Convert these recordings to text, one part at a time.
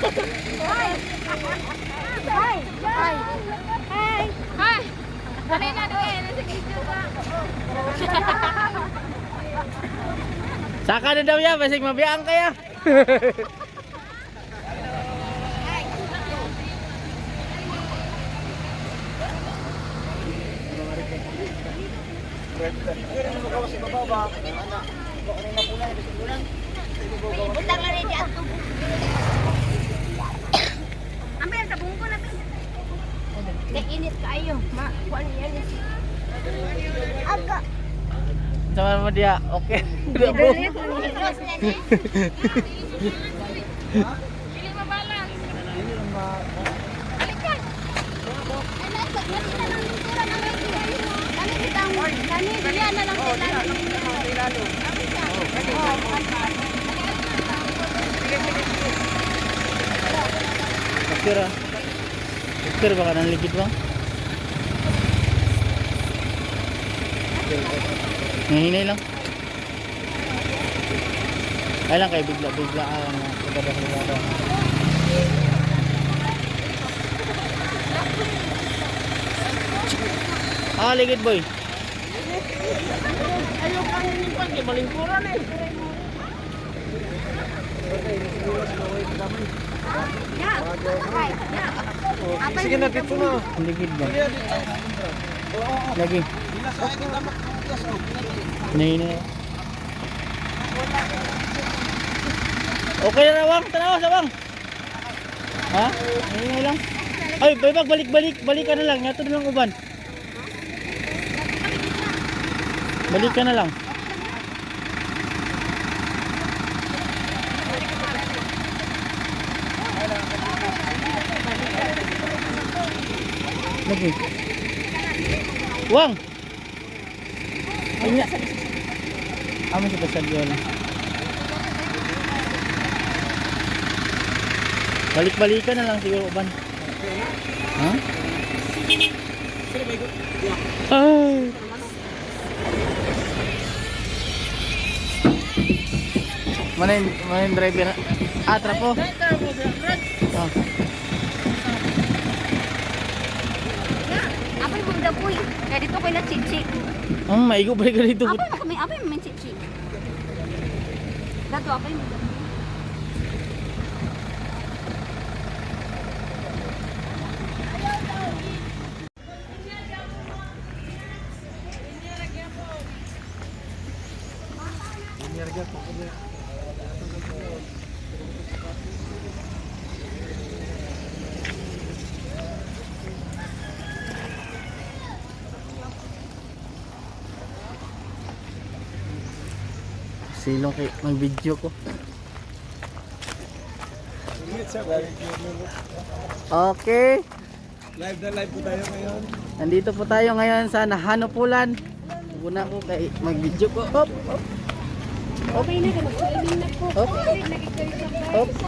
Hi! Hi! Hi! Hi! Hi! Dali na doon. Nasa video ba? Saka na daw yan, basig mabiyaan kaya. Butang na rin yan. Ambil sa bungko natin. Nag-init kayo. Kuan yan. Aga. Sama mo dia, oke. Idolit. Pili mabalang. Balikan. Kani dia na lang sila. Oke baka nang likit bang. Hinay lang. Ay lang kay bigla pagkada. Ligid boy. Ayaw kanin yung pag malingkuran eh. Sige na dito na. Ligid ba? Lagi. Hinay. Okay na Wang, tanaw sa Wang. Ha? Hinay lang. Ay, balik ka na lang. Yato na lang uban. Balik ka na lang. Lagi. Wang. Anya. Amo sa pasal yun. Balik-balikan na lang siguro uban. Ha? Ay. Mana yung driver? Trapo. Oh. Apa yung bunda po? Kaya dito ko yung chichik. Maigo balik ka dito. Apa yung may chichik? Dato apa yung bunda po? Silong kay mag-video ko. Okay. Live na live po tayo ngayon. Nandito po tayo ngayon sa Nahanopulan. Una ko kay mag-video ko. Hop. Okay na, mag-swimming na po. Hop. Hop.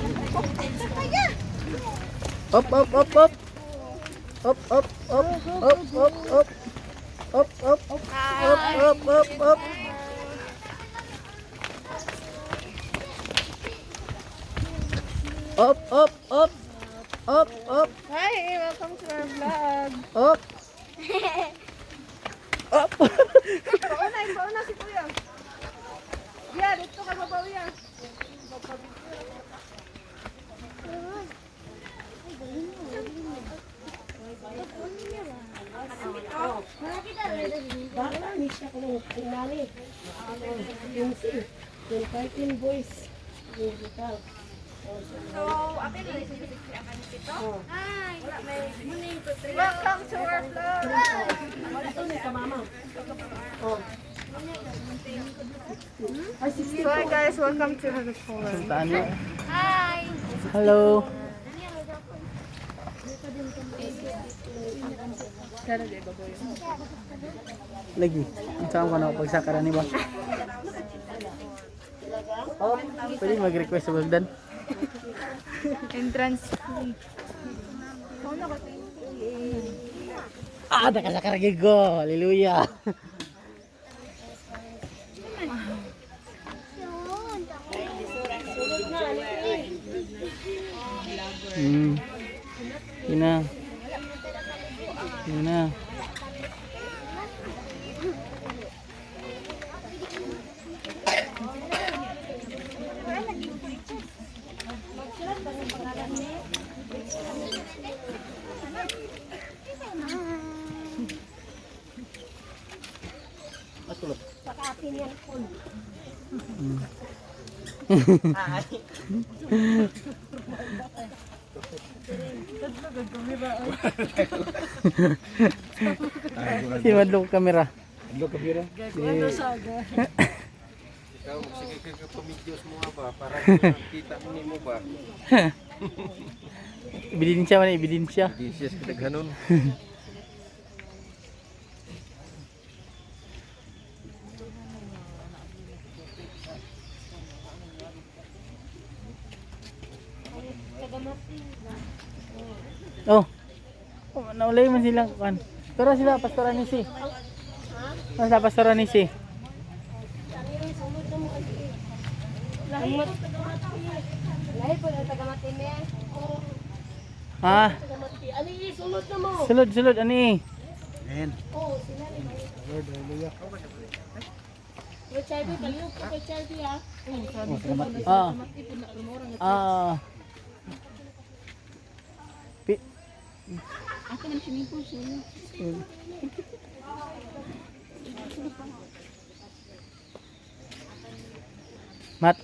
Hop. Up. Hi, welcome to our vlog. Up. Up. Bauna si Kuya. Yeah, dito ka babaw yan. So, apin na rin siya akan dito. Hi. Welcome to our vlog. So, hi guys, welcome to our vlog. Hi. Hello. Lagi. Saan ka na pagsakaran ni ba? Oh, pwede mag-request sa Bagdan. Entrance. Nakasakar lagi ko. Hallelujah. Yun na. Yun na. Si Madlong kamera. Ano ka bira? Ikaw, sige ka pamidyos mo nga ba? Para kita mo ba? Ebidensya man, ebidensya. Dishes kita ganun. Oh. Oh, naulay man silang kan. Pero sila pastoran ni si. Sila pastoran ni si. Lahi po na tagamati me. Ha? Ano yung sulod na mo? Sulod, sulod ani. Amen. Oo, sila rin. Lord, hallelujah. HIV, palihog ko kay HIV ha. Ah. Ah. Ako man swimming pool siya. Mat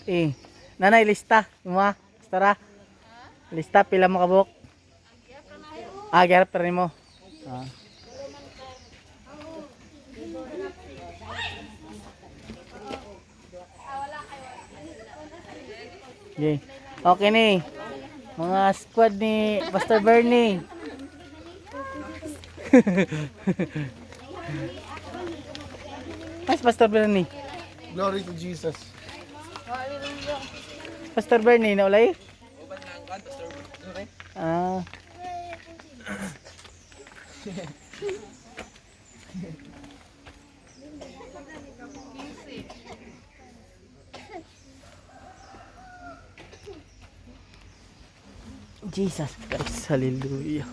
Nanay lista, mo. Tara. Lista pila mo kabuk. Gyarap pa rin mo. Okay. Okay ni. Mga squad ni Pastor Bernie. Mas Pastor Bernie. Glory to Jesus. Pastor Bernie na ulay? Ah. Jesus Christ, hallelujah.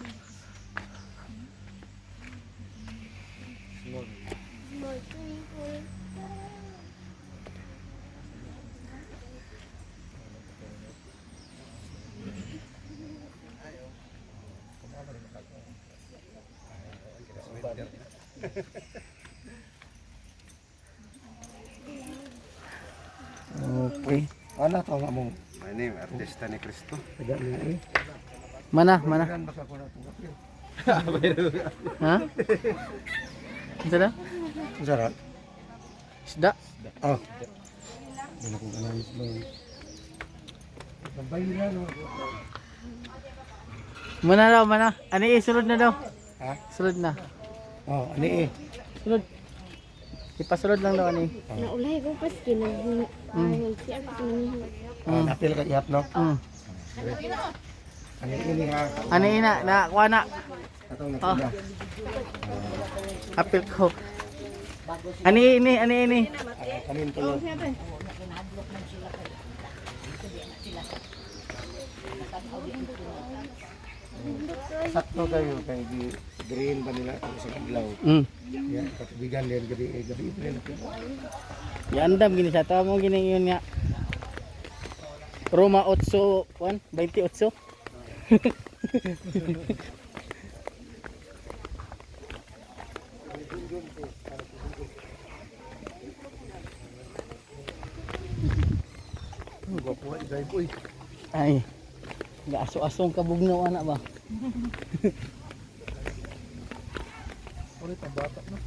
Okay. Ano to nga mo? My name, Artista ni Cristo. Taga ni Mana, mana. Kan baka ko na to. Ha? Ano na? Sarap. Isda. Oh. Dala ko analis ba. Sabay na no. Mana daw, mana. Ani sulod na daw. Ha? Sulod na. Oh, ani Sulod. Ipasulod lang daw ani. Naulay ko pas kinag siya ko Ah, napil ka ihap no. Ani ini ha. Ani ina na kuha na. Atong napila. Apil ko. Ani ini. Kanin tulo. Sakto kayo kay green ba nila sa adlaw. Ya, katubigan din gabi pa rin ako. Yandam gini sa tawo mo gini yun nga. Roma 8, 28. Gwapo ay boy. Ay. Gaso-asong kabugnaw anak ba? Ore ta bata no.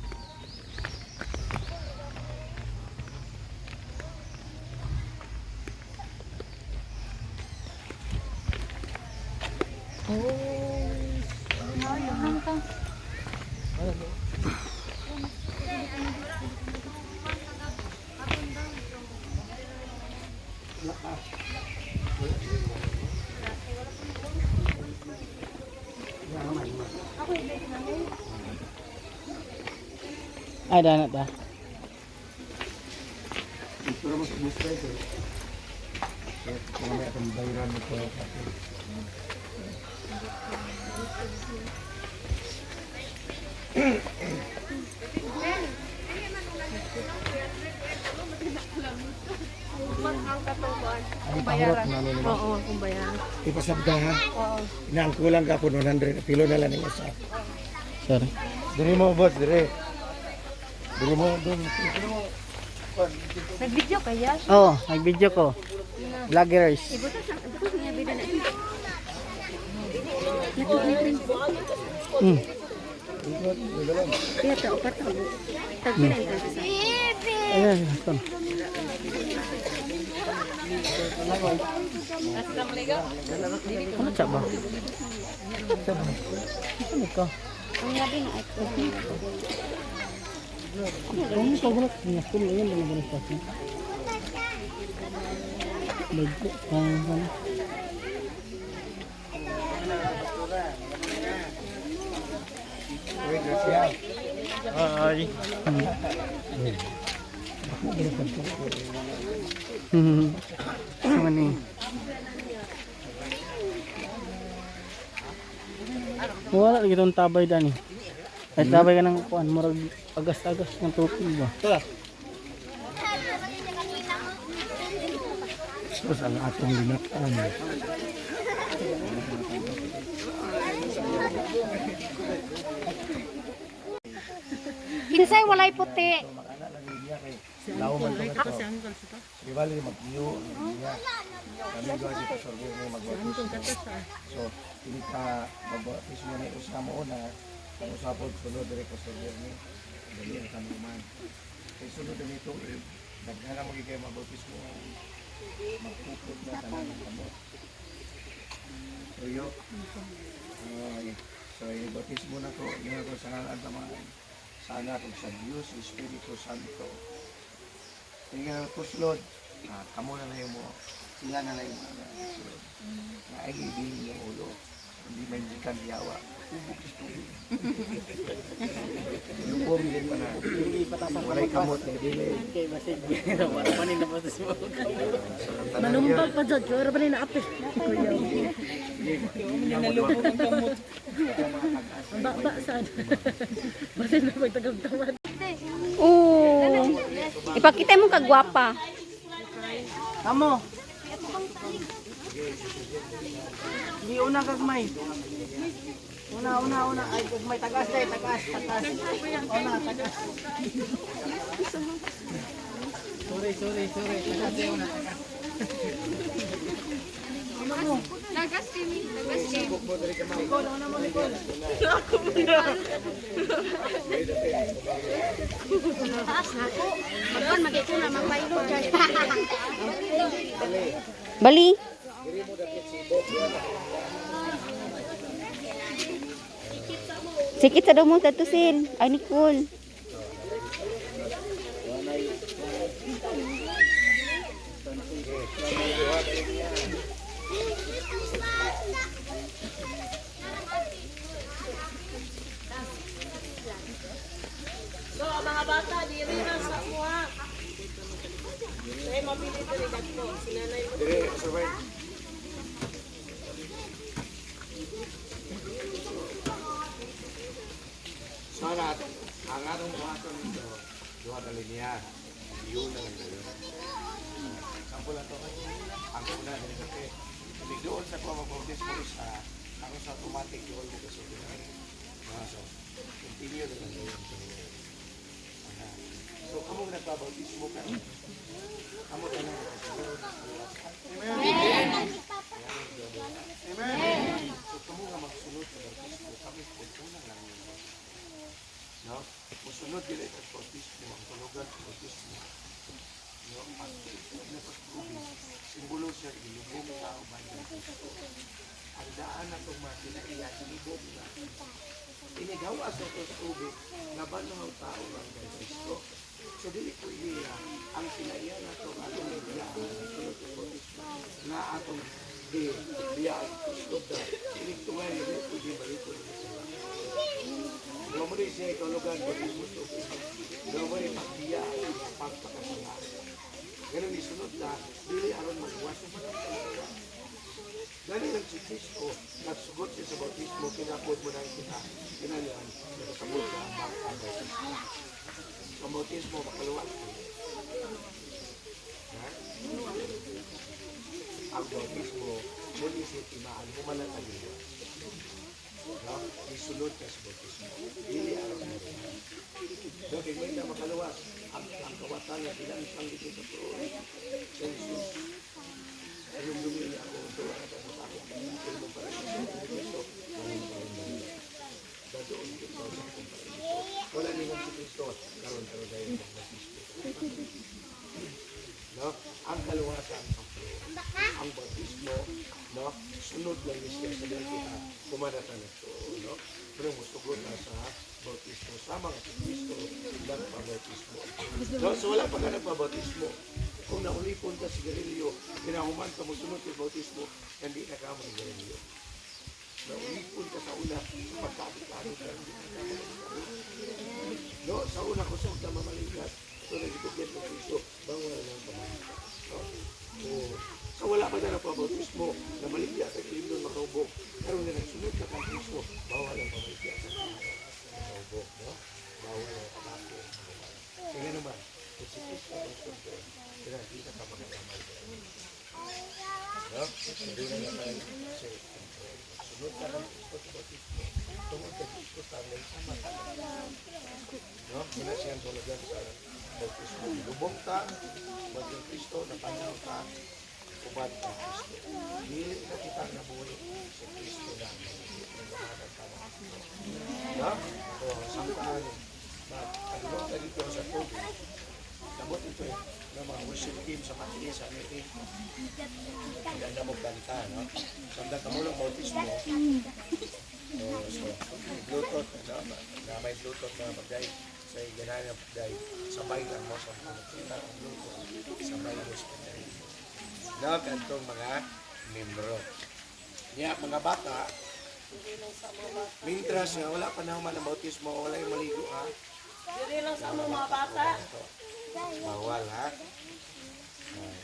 Ay, danat dah. Pero mas gusto ito. Kung may atong bayaran mo ko. Ang katubuan. Ang pahurot na ano nila. Oo, kung bayan. Ipasabda ha. Oo. Inaangkulang ka po 100. Pilo na lang yung isa. Sorry. Diri mo, boss. Diri. Diri mo. Dun. Nag-video kaya? Oh, nag-video ko. Vloggers. Ibutas niya video na. Hmm. Iya, tak upat ako. Tagpilay ka sa. Ayan, ito. Ano siya ba? Siya ba? Ano ka? Ang yabi na ay ko. Kamu pagulak niya ko ngayon na ganun pa siya. Bagko kan. Uy, Gracia. Hi. Sama ni. Wala lagi itong tabay dani. Ay tabay ka ng kuan, murag agas-agas ng tupig ba? Tapos ang atong linatan. Kinsay walay puti. Lao man to na to. Di bali mag-iyo. Kami gawa dito sa Sorbo may mag-baptismo. So, hindi ka mag-baptismo na usa mo na kung usapod sunod dire ko sa Sorbo dali ang kanuman. Kay sunod dito daghan na magigay mag-baptismo. Magpupot na tanan ng kamot. So yo. So i-baptismo na ko niya ko sa ngalan sa mga sa anak ug sa Dios Espiritu Santo. Tingnan ko sulod. Kamo na lang mo. Sila na lang mo. Na ay ibili yung ulo. Hindi man ikan yawa. Ubok is tubig. Yung po milin pa na. Walay kamot na ibili. Kay basig. Wala man ni napatas mo. Manumpag pa jud, ora ba ni naapi? Ba sad. Basta na pagtagab-tawad. Oo. Ipakita mo kagwapa. Amo. Di una kagmay. Una. Ay kagmay tagas day, tagas. Una tagas. Sorry. Tagas day una tagas. Nagas kini, nagas kini. Taas na ko. Magkon magiko na mapaylo dyan. Bali. Sikit sa daw mo tatusin. Ay, Nicole. Dire survive. Sangat ang atong buhaton nito duha ka linya. Yun na lang dayon. Sample ato ang una din kasi doon sa kuha mag-practice mo sa ako sa automatic doon dito sa Pinas. So, continue na lang dayon. So, kamo nagpabautismo ka. Kamo na lang. Amen. So, kamo nga magsunod sa bautismo. Kami po na lang yun. No? Musunod dili sa bautismo. Ang tulugan sa bautismo. No? Simbolo siya ilubong tao ba ng Kristo. Ang daan na itong mga kinaiya, ilubong na. Inigawa sa itong tubig, nabanaw tao lang ng Kristo. So, dili ko iya, ang kinaiya na itong atong biyaan, na atong biyaan, Kristo da, iligtungan nila, pwede balito nila sila. Gamuri siya ikulugan, pwede mo ito. Gamuri pagbiyaan, pagpakasala. Ganun isunod na, dili aron magwas mo man ang talaga. Gani ang si Cristo, nagsugot siya sa bautismo, kinapod mo na kita. Kinalian, nakasabot ka ang bautismo. Ang bautismo, makaluwag. Ha? Ang bautismo, muli siya timaan, humanan ang iyo. No? Isunod ka sa bautismo. Dili araw na rin. Dahil may na makaluwas, ang kawatan na bilang isang dito sa tuon. Sa Jesus. Anong lumili ako, doon ang sa ako. Kaya mo para sa Kristo, dadoon dito sa Kristo. Wala naman si Kristo, karoon dahil mag-bautismo. No? Ang kaluwasan, ang bautismo, no? Sunod lang yung siya sa dahil kita, kumanatan ito, no? Pero musugot na sa bautismo, sama nga si Kristo, nagpabautismo. No? So wala pa ka nagpabautismo. Kung naulipon ka si Galileo, kinahuman ka mo sunod sa bautismo, hindi na ka mo ni Galileo. Naulipon ka sa una, pagkabit-kabit ka, hindi na ka mo ni Galileo. No? Sa una kusog na mamalikat, so nagitugyan ng Kristo, bawal ng pamalikat. No? So wala pa na nagpabautismo, na maligya sa kilindon makahubog. Karoon na nagsunod ka kang Kristo, bawal ang pamaligya sa makahubog. No? Bawal ang pamako. Kaya naman, kung si Kristo ang sunod, kaya hindi na ka magkakamay. No? Hindi na tayo kasi sunod ka ng Kristo sa bautismo, tungod ka Kristo sa amin, sama ka. No? Muna siyang tulagan sa bautismo. Lubong ka, maging Kristo, napanyaw ka, uban ka Kristo. Dili na kita nabuhi sa Kristo na nagmamahanan ka ng Kristo. No? So, samtaan, pag-ilong ka dito sa tubig, nabot ito ng mga worship team sa matiis, sa meeting. Hanggang na magkanta, no? Samdang kamulong bautismo, so, Bluetooth, no? Na may Bluetooth na pagday, sa ganahan ng pagday, sabay lang mo sa mga ang Bluetooth, sabay mo sa pagday. No? Kantong mga membro. Niya, mga bata, mintras nga, wala pa na human ang bautismo, wala yung maligo, ha? Dili lang sa mga bata. Bawal, ha?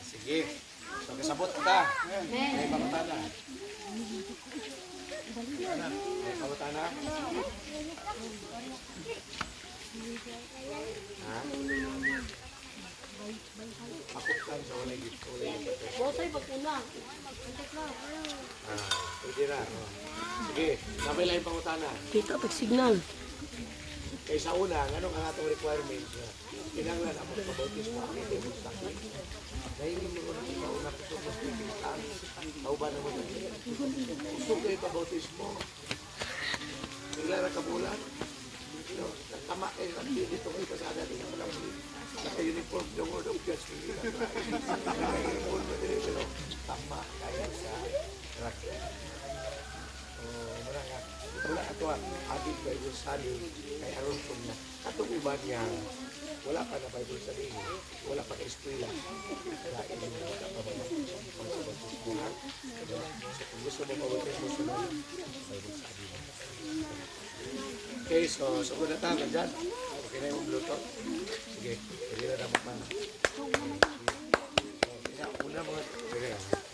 Sige. So, kasabot ka. May pangutana. May pangutana? Ha? Pakutan sa walay dito. Bosay bakuna. Pwede na. Sige. Sabay lang yung pangutana. Kita pag signal. Kaya sa una, anong ang atong requirements na kinanglan ang magpabautismo ang hindi mo sa akin. Dahil hindi mo na sa una gusto mo sa pilitaan. Tao ba naman na? Gusto kayo pabautismo. Bigla na kabulan. Tama kayo, dito kayo pasada. Naka-uniform, the word of God. Naka-uniform na din, pero tama kayo sa rakit. Wala ito ating Bible study kay Aaron po niya. Katong iba niya, wala pa na Bible study, wala pa na eskwela. Kaya hindi mo wala pa ba magsabatis mo. So kung gusto mo mawatin mo sa Bible study. Okay, so sagot na tayo dyan. Okay na yung Bluetooth. Sige, pwede na dapat man. Una mga, pwede na.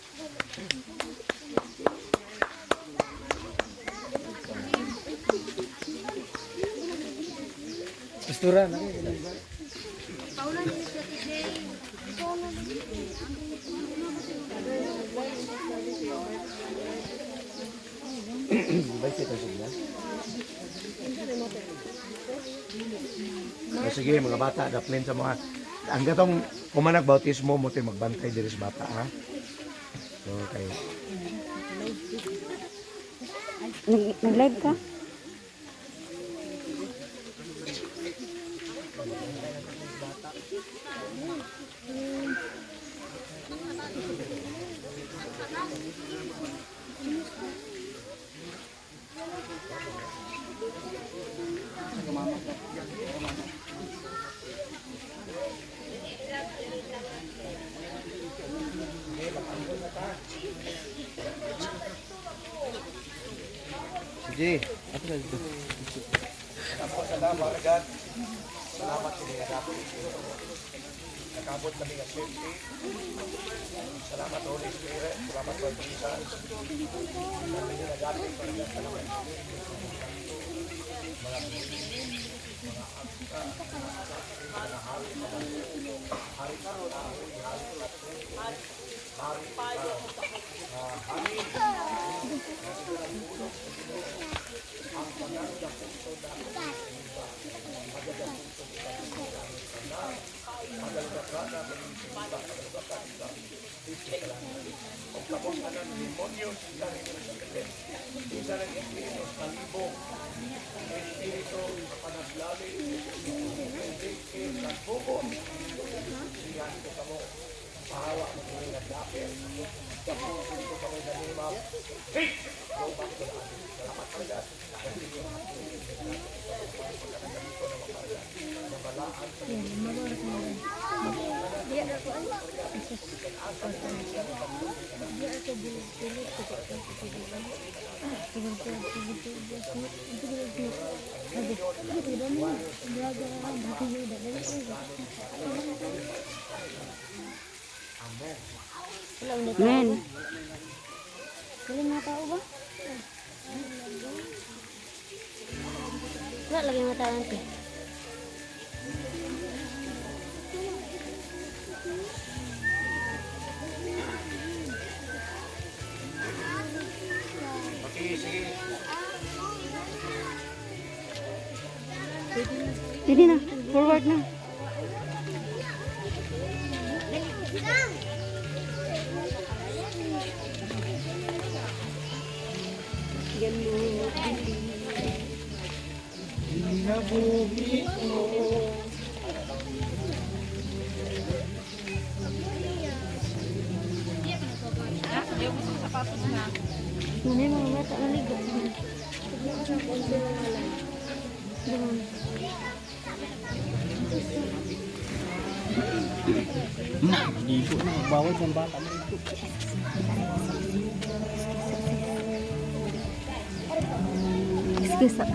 Pasturan, Paulan ni siya today. Sige mga bata, daplin sa mga ang gatong kumanak bautismo mo tayo magbantay diri sa bata, ha? So kayo. Nag-live ka? Sige. Apa na dito? Salamat sa mga agad. Salamat sa mga agad. nakabot kami ng safety. Salamat Holy Spirit, salamat Lord Jesus. Kami nagagamit pa rin sa naman. Amen. Galing mga tao ba? Wala lagi mga tao natin. Okay, sige. Hindi na. Forward na. Mana yung mga bata naligo? Doon. Ligo na. Bawal ng bata mo ito. Excuse ah.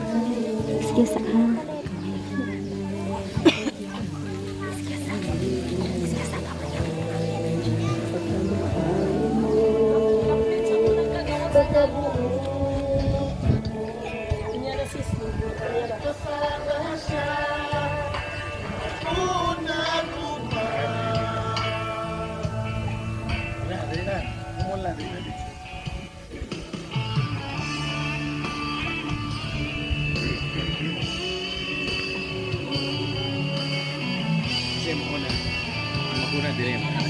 Excuse ah. Dali na. Umula. Dali na. Siya mo na. Maguna din yan.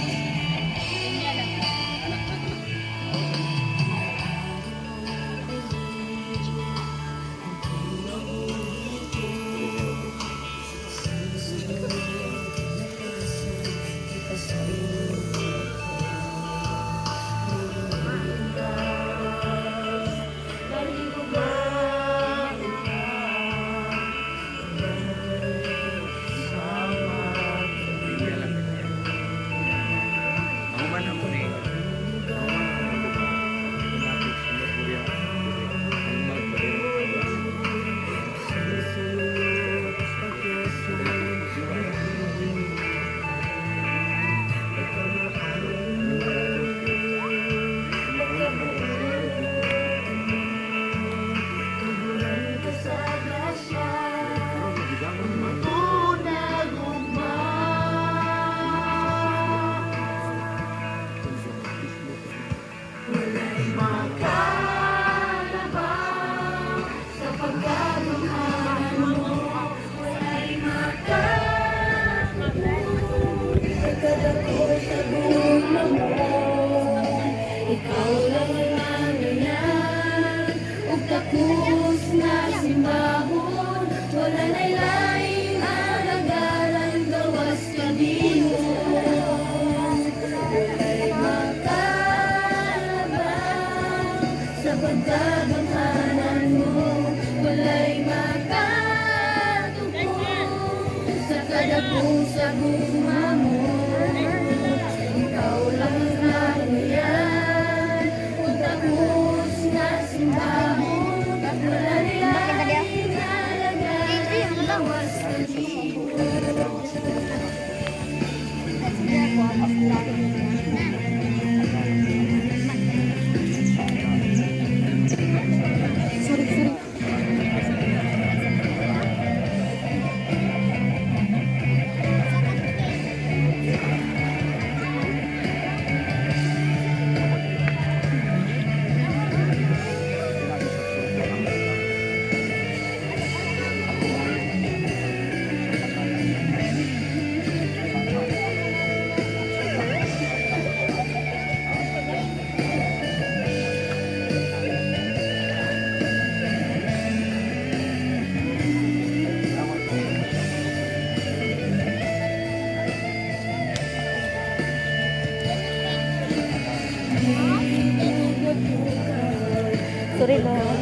Sorry lang.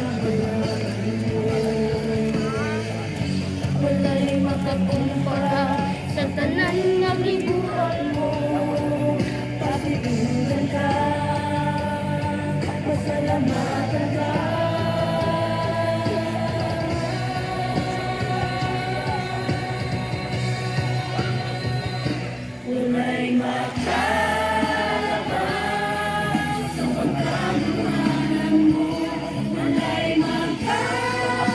Wala'y makakumpara sa tanan nga gibuhat mo. Pabibigan ka, pasalamatan ka. Wala'y makalaban sa pagkamuhanan mo. Wala'y makabukod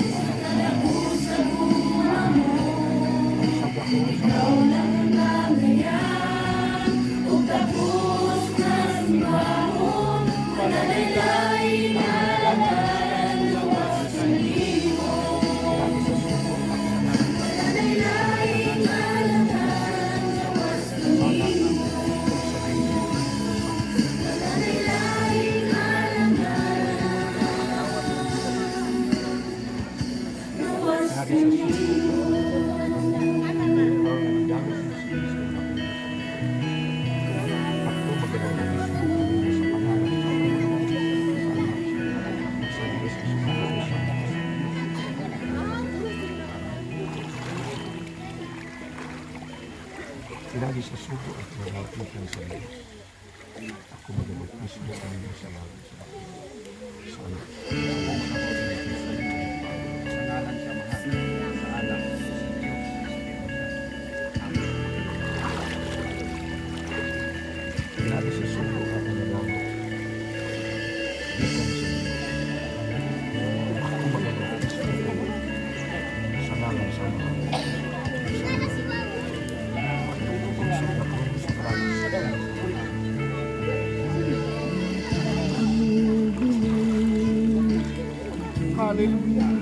sa kalabog sa buha mo. Ikaw lang nangayan o tapos na simbahon. Mananalay na langalan gawas sa limo. Mananalay na langalan gawas sa limo. Mananalay na langalan gawas sa limo. Lagi sa sugo at nangangkitan sa Diyos. Ako magabapis mo kami sa langit sa anak. Sa ngalan sa mahal, sa anak, sa Diyos, sa Espiritu. Lagi sa sugo at nangangkitan sa Diyos. Ako magabapis mo kami sa ngalan sa mahal. Hallelujah.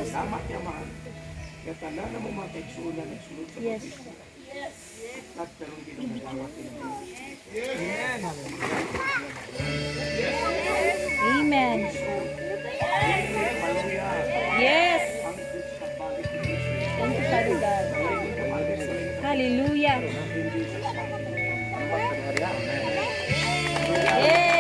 Salamat niya, mahal. Katala na mo mga kaigsunan, nagsulod sa pag-isip. At pero hindi na nagawat Amen. Yes. Thank you, Father God. Hallelujah. Yay!